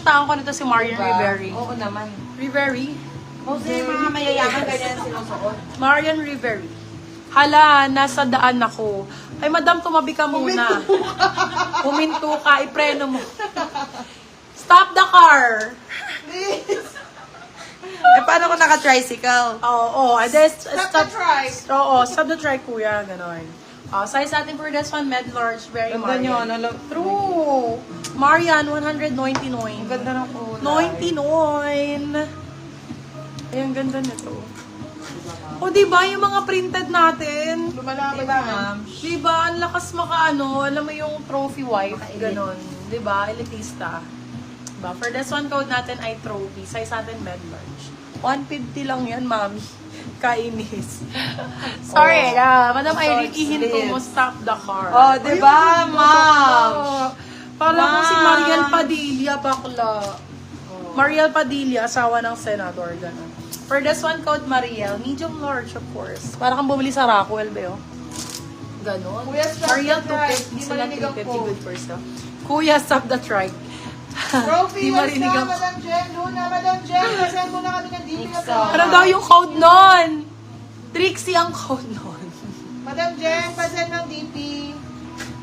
pinagkakitaan ko nito si Marian Riveri. Oo naman. Riveri? Kasi mga mayayaman ganyan sinusuot. Marian Riveri. Hala, nasa daan ako. Ay, madam, tumabi ka muna. Huminto ka, ipreno mo. Stop the car! Eh, paano kung naka-tricycle? Oo, Stop the trike. Oo, stop the trike, kuya. Ganon. Size natin for this one, med large, very Ganda nyo, Marian. ano? True. Marian, 199. Ang ganda ng kulay. 99. Ay, ang ganda nito. O, diba, yung mga printed natin? Lumalaban diba, ma'am? Diba, ang lakas makaano, alam mo yung trophy wife, ganon. Diba, elitista. Diba, for this one code natin ay trophy, size natin med large. 150 lang yan, mami. Kainis. Sorry, Madam Irene, ihinto mo, stop the car. Oh, diba, ma'am? Parang ko si Mariel Padilla, bakla. Mariel Padilla, asawa ng senador, gano'n. For this one, code Mariel, medium large, of course. Para kang bumili sa Rockwell, ba, Ganon. Kuya, stop Mariel, the trike. 250, Di sila marinig ako. 350, good for stuff. Kuya, stop the trike. Trophy, Di yes marinig na, ako. Madam Jen. Doon na, Madam Jen. Nasend mo na kami ng DP na pa. Ano daw yung code nun? Trixie ang code nun. Madam Jen, pasend ng DP.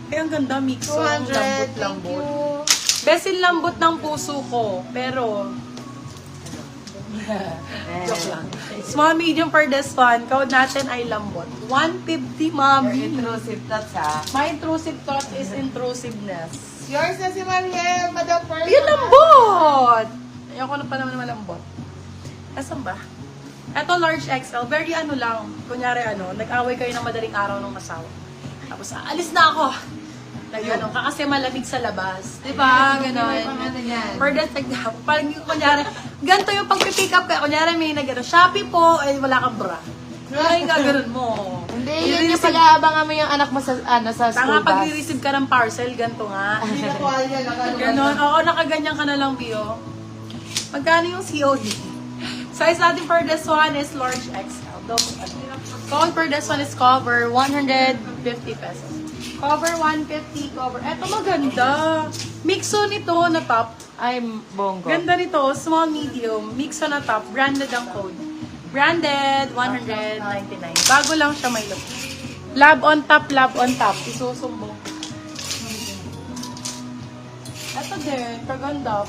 Ay, ang ganda, mixo. 200. Thank Lambot-lambot. you. Besin lambot ng puso ko, pero... Joke lang. Small, medium for this one. Code natin ay lambot. 150, mami. Intrusive thoughts, ha? My intrusive thought is intrusiveness. Yours na si Mariel, Madam Person. Ayun, lambot! Ayoko na pa naman malambot. Asan ba? Ito, large XL. Very ano lang. Kunyari nag-away kayo ng madaling araw ng asawa. Tapos, alis na ako! Nagano ka kasi malamig sa labas. Diba? Ganon. For that, parang yung kunyari, ganito yung pag-pick up ka. Kunyari may Shopee po, ay wala kang bra. Ay, gaganon mo. Hindi, yun yung pag-aabangan mo yung anak mo sa, sa school Tanga, bus. pag receive ka ng parcel, ganito nga. Hindi na tuwalya, nakano. Ganon. Oo, nakaganyan ka na lang, Bio. Magkano yung COD? Size natin for this one is large XL. Count for this one is cover, 150 pesos. Cover 150, cover. Eto maganda. Mixo nito na top. Ay, bonggo. Ganda nito, small, medium. Mixo na top. Branded ang code. Branded, 199. Bago lang siya may look. Lab on top, lab on top. Isusumbong. Eto din, kaganda.